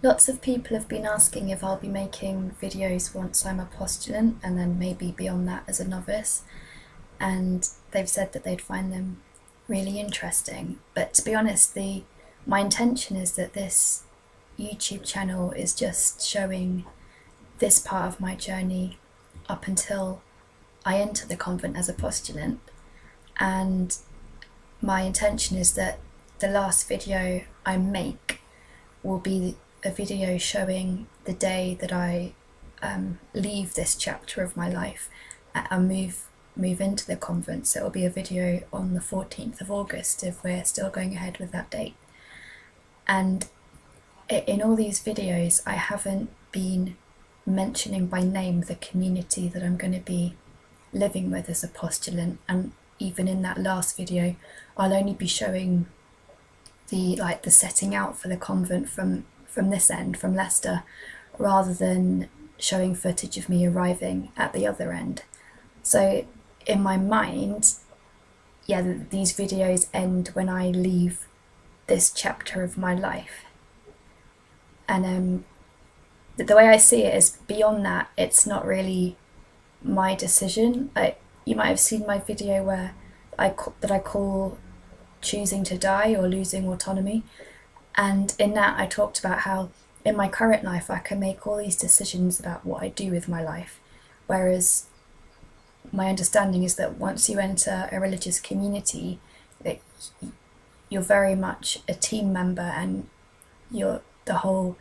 Lots of people have been asking if I'll be making videos once I'm a postulant and then maybe beyond that as a novice, and they've said that they'd find them really interesting. But to be honest, my intention is that this YouTube channel is just showing this part of my journey up until I enter the convent as a postulant, and my intention is that the last video I make will be a video showing the day that I leave this chapter of my life and move into the convent. So it'll be a video on the 14th of August if we're still going ahead with that date. And in all these videos I haven't been mentioning by name the community that I'm going to be living with as a postulant, and even in that last video I'll only be showing the setting out for the convent from this end, from Leicester, rather than showing footage of me arriving at the other end. So in my mind, yeah, these videos end when I leave this chapter of my life. And the way I see it is, beyond that, it's not really my decision. You might have seen my video where I call choosing to die or losing autonomy. And in that I talked about how in my current life I can make all these decisions about what I do with my life, whereas my understanding is that once you enter a religious community, that you're very much a team member, and the whole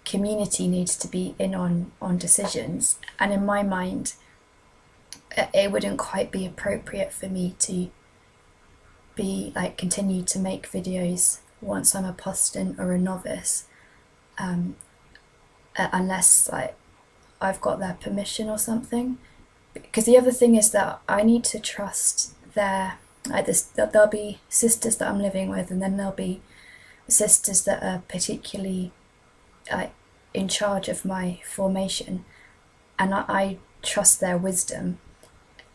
community needs to be in on decisions. And in my mind, it wouldn't quite be appropriate for me to be continue to make videos once I'm a postulant or a novice, unless I've got their permission or something. Because the other thing is that I need to trust there'll be sisters that I'm living with, and then there'll be sisters that are particularly in charge of my formation, and I trust their wisdom,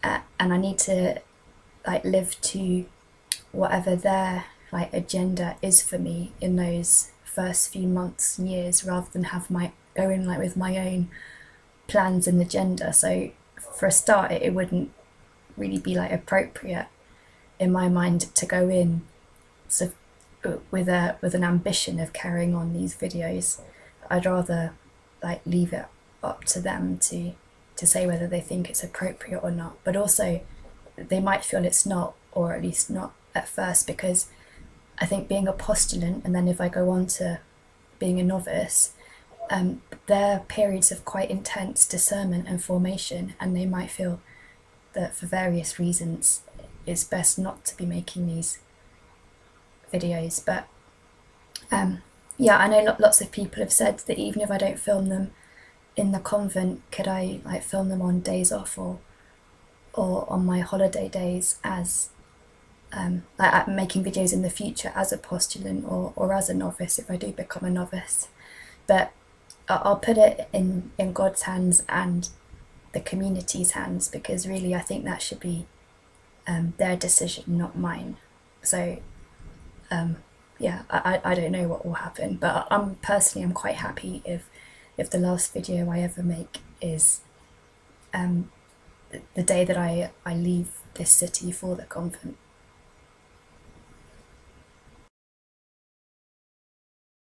and I need to live to whatever their agenda is for me in those first few months and years, rather than have go in with my own plans and agenda. So for a start, it wouldn't really be appropriate in my mind to go in with an ambition of carrying on these videos. I'd rather leave it up to them to say whether they think it's appropriate or not. But also they might feel it's not, or at least not at first, because I think being a postulant, and then if I go on to being a novice, they're periods of quite intense discernment and formation, and they might feel that for various reasons it's best not to be making these videos. But yeah, I know lots of people have said that even if I don't film them in the convent, could I film them on days off or on my holiday days as making videos in the future as a postulant or as a novice if I do become a novice. But I'll put it in God's hands and the community's hands, because really I think that should be their decision, not mine. So yeah, I don't know what will happen, but I'm quite happy if the last video I ever make is the day that I leave this city for the convent.